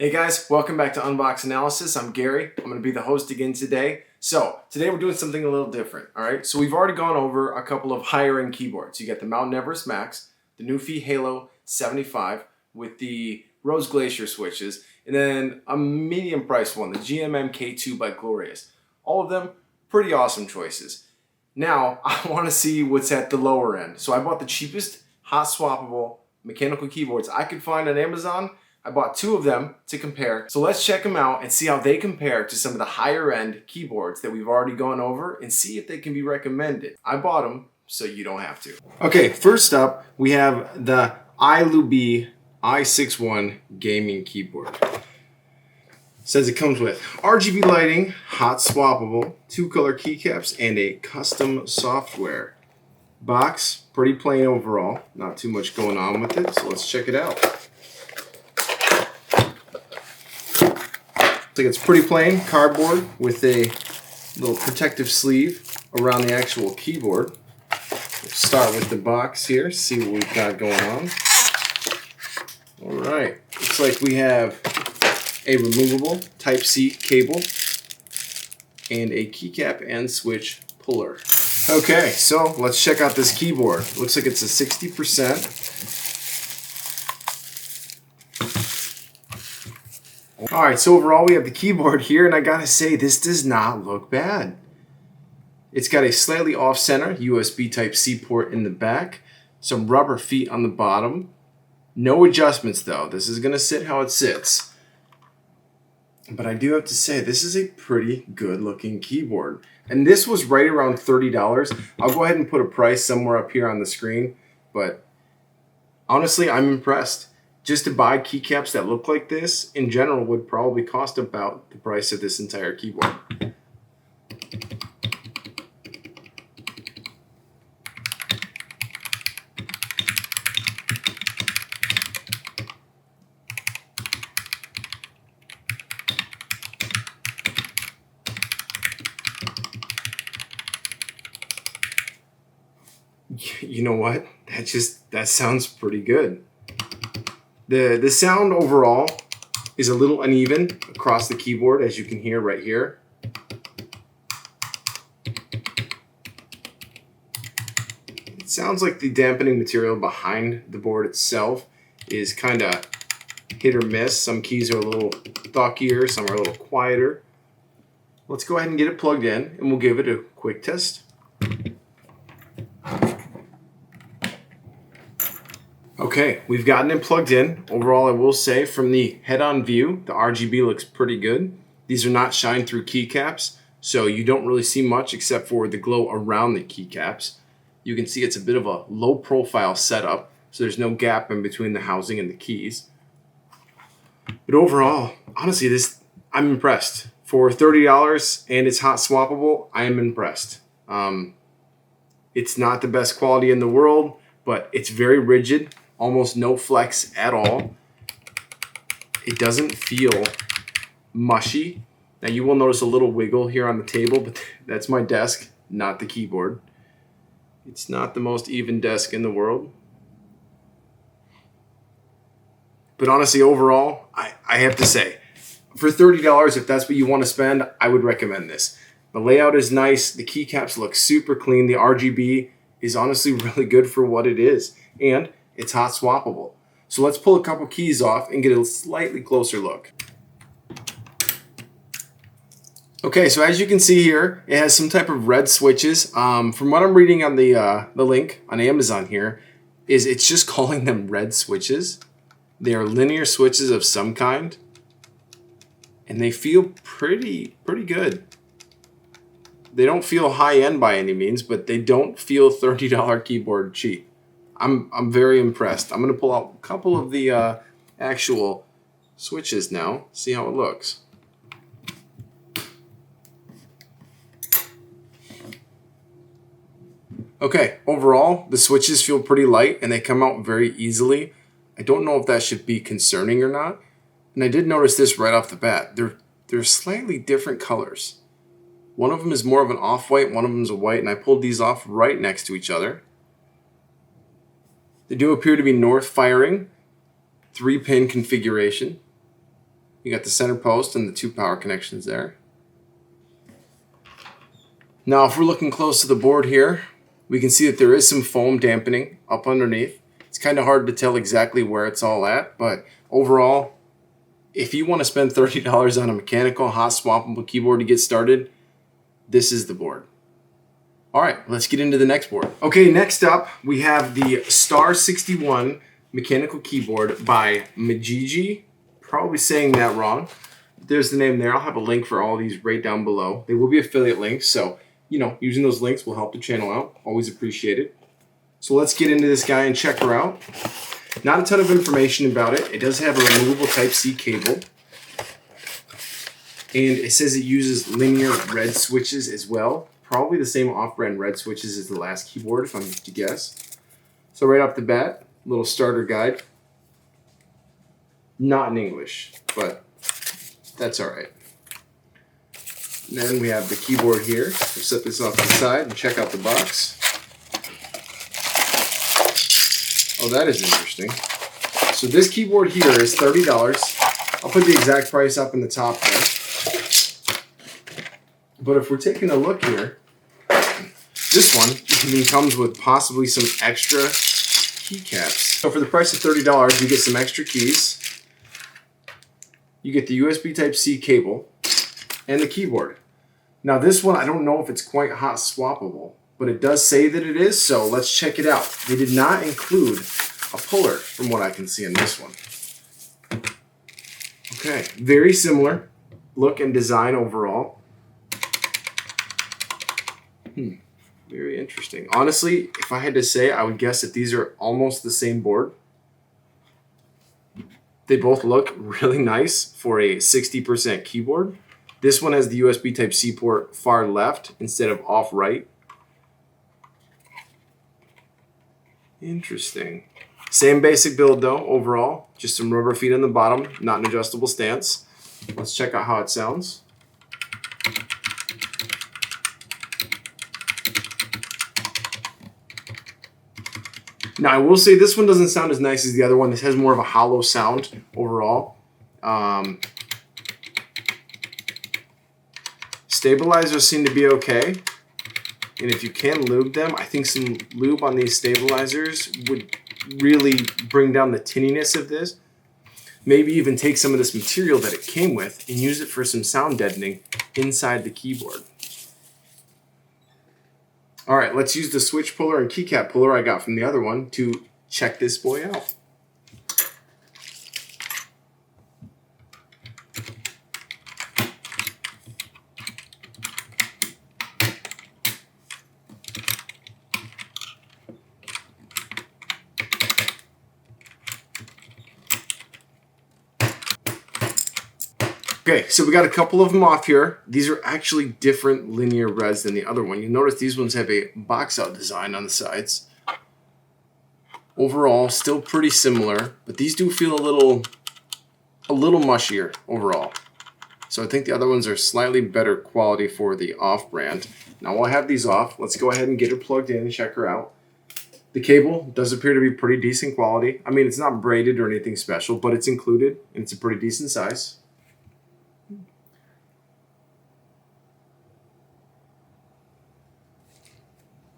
Hey guys, welcome back to Unbox Analysis. I'm Gary. I'm going to be the host again today. So today we're doing something a little different, all right? So we've already gone over a couple of higher end keyboards. You got the Mountain Everest Max, the Newfie Halo 75 with the Rose Glacier switches, and then a medium priced one, the GMM K2 by Glorious. All of them pretty awesome choices. Now I want to see what's at the lower end. So I bought the cheapest hot swappable mechanical keyboards I could find on Amazon. I bought two of them to compare. So let's check them out and see how they compare to some of the higher end keyboards that we've already gone over and see if they can be recommended. I bought them so you don't have to. Okay, first up we have the iCUI i61 gaming keyboard. It says it comes with RGB lighting, hot swappable, 2-color keycaps, and a custom software. Box, pretty plain overall. Not too much going on with it, so let's check it out. Looks like it's pretty plain, cardboard with a little protective sleeve around the actual keyboard. We'll start with the box here, see what we've got going on. Alright, looks like we have a removable Type-C cable and a keycap and switch puller. Okay, so let's check out this keyboard. Looks like it's a 60%. Alright, so overall we have the keyboard here, and I gotta say, this does not look bad. It's got a slightly off-center USB Type-C port in the back, some rubber feet on the bottom. No adjustments though, this is gonna sit how it sits. But I do have to say, this is a pretty good looking keyboard. And this was right around $30. I'll go ahead and put a price somewhere up here on the screen, but honestly, I'm impressed. Just to buy keycaps that look like this, in general, would probably cost about the price of this entire keyboard. You know what? That sounds pretty good. The sound overall is a little uneven across the keyboard, as you can hear right here. It sounds like the dampening material behind the board itself is kind of hit or miss. Some keys are a little thockier, some are a little quieter. Let's go ahead and get it plugged in and we'll give it a quick test. Okay, we've gotten it plugged in. Overall, I will say from the head-on view, the RGB looks pretty good. These are not shine-through keycaps, so you don't really see much except for the glow around the keycaps. You can see it's a bit of a low-profile setup, so there's no gap in between the housing and the keys. But overall, honestly, I'm impressed. For $30 and it's hot swappable, I am impressed. It's not the best quality in the world, but it's very rigid. Almost no flex at all. It doesn't feel mushy. Now you will notice a little wiggle here on the table, but that's my desk, not the keyboard. It's not the most even desk in the world. But honestly, overall, I have to say, for $30, if that's what you want to spend, I would recommend this. The layout is nice. The keycaps look super clean. The RGB is honestly really good for what it is. And it's hot swappable. So let's pull a couple keys off and get a slightly closer look. Okay, so as you can see here, it has some type of red switches. From what I'm reading on the link on Amazon here, it's just calling them red switches. They are linear switches of some kind, and they feel pretty good. They don't feel high-end by any means, but they don't feel $30 keyboard cheap. I'm very impressed. I'm going to pull out a couple of the actual switches now, see how it looks. Okay, overall, the switches feel pretty light and they come out very easily. I don't know if that should be concerning or not. And I did notice this right off the bat. They're slightly different colors. One of them is more of an off-white, one of them is a white, and I pulled these off right next to each other. They do appear to be north firing, 3-pin configuration. You got the center post and the 2 power connections there. Now if we're looking close to the board here, we can see that there is some foam dampening up underneath. It's kind of hard to tell exactly where it's all at, but overall, if you want to spend $30 on a mechanical hot swappable keyboard to get started, this is the board. All right, let's get into the next board. Okay, next up we have the Star 61 mechanical keyboard by Majiji. Probably saying that wrong. There's the name there. I'll have a link for all these right down below. They will be affiliate links, so using those links will help the channel out. Always appreciated. So let's get into this guy and check her out. Not a ton of information about it. It does have a removable Type-C cable. And it says it uses linear red switches as well. Probably the same off-brand red switches as the last keyboard, if I'm to guess. So right off the bat, little starter guide. Not in English, but that's all right. And then we have the keyboard here. We'll set this off to the side and check out the box. Oh, that is interesting. So this keyboard here is $30. I'll put the exact price up in the top there. But if we're taking a look here, this one even comes with possibly some extra keycaps. So for the price of $30, you get some extra keys. You get the USB Type-C cable and the keyboard. Now this one, I don't know if it's quite hot swappable, but it does say that it is, so let's check it out. They did not include a puller from what I can see in this one. Okay, very similar look and design overall. Very interesting. Honestly, if I had to say, I would guess that these are almost the same board. They both look really nice for a 60% keyboard. This one has the USB Type-C port far left instead of off right. Interesting. Same basic build though, overall. Just some rubber feet on the bottom, not an adjustable stance. Let's check out how it sounds. Now I will say this one doesn't sound as nice as the other one. This has more of a hollow sound overall. Stabilizers seem to be okay. And if you can lube them, I think some lube on these stabilizers would really bring down the tinniness of this. Maybe even take some of this material that it came with and use it for some sound deadening inside the keyboard. All right, let's use the switch puller and keycap puller I got from the other one to check this boy out. Okay, so we got a couple of them off here. These are actually different linear reds than the other one. You notice these ones have a box out design on the sides. Overall, still pretty similar, but these do feel a little mushier overall. So I think the other ones are slightly better quality for the off-brand. Now while I have these off, let's go ahead and get her plugged in and check her out. The cable does appear to be pretty decent quality. I mean, it's not braided or anything special, but it's included, and it's a pretty decent size.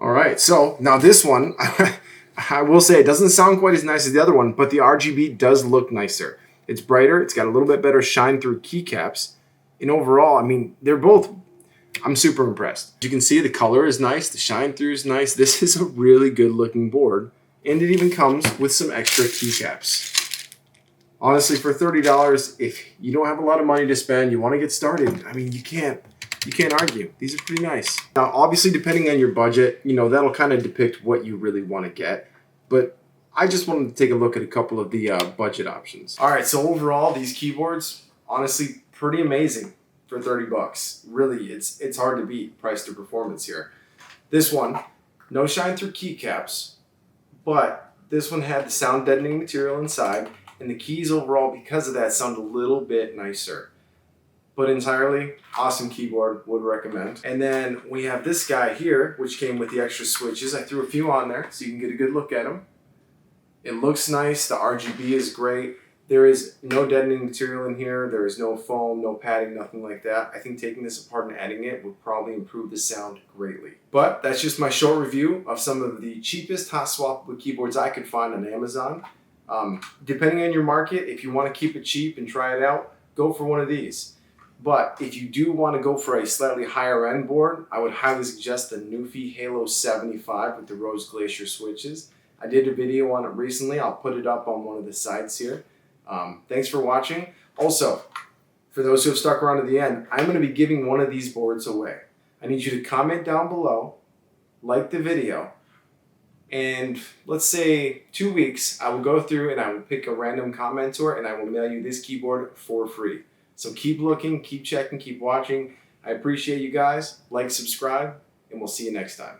All right, so now this one, I will say it doesn't sound quite as nice as the other one, but the RGB does look nicer. It's brighter, it's got a little bit better shine through keycaps, and overall, I mean, they're both, I'm super impressed. You can see the color is nice, the shine through is nice. This is a really good looking board, and it even comes with some extra keycaps. Honestly, for $30, if you don't have a lot of money to spend, you want to get started, I mean, you can't argue. These are pretty nice. Now, obviously, depending on your budget, that'll kind of depict what you really want to get. But I just wanted to take a look at a couple of the budget options. All right, so overall, these keyboards, honestly, pretty amazing for 30 bucks. Really, it's hard to beat price to performance here. This one, no shine through keycaps, but this one had the sound deadening material inside, and the keys overall, because of that, sound a little bit nicer. But entirely awesome keyboard, would recommend. And then we have this guy here, which came with the extra switches. I threw a few on there so you can get a good look at them. It looks nice, the RGB is great. There is no deadening material in here. There is no foam, no padding, nothing like that. I think taking this apart and adding it would probably improve the sound greatly. But that's just my short review of some of the cheapest hot swappable keyboards I could find on Amazon. Depending on your market, if you want to keep it cheap and try it out, go for one of these. But if you do want to go for a slightly higher end board, I would highly suggest the Newfie Halo 75 with the Rose Glacier switches. I did a video on it recently. I'll put it up on one of the sides here. Thanks for watching. Also, for those who have stuck around to the end, I'm going to be giving one of these boards away. I need you to comment down below, like the video, and let's say 2 weeks, I will go through and I will pick a random commenter and I will mail you this keyboard for free. So keep looking, keep checking, keep watching. I appreciate you guys. Like, subscribe, and we'll see you next time.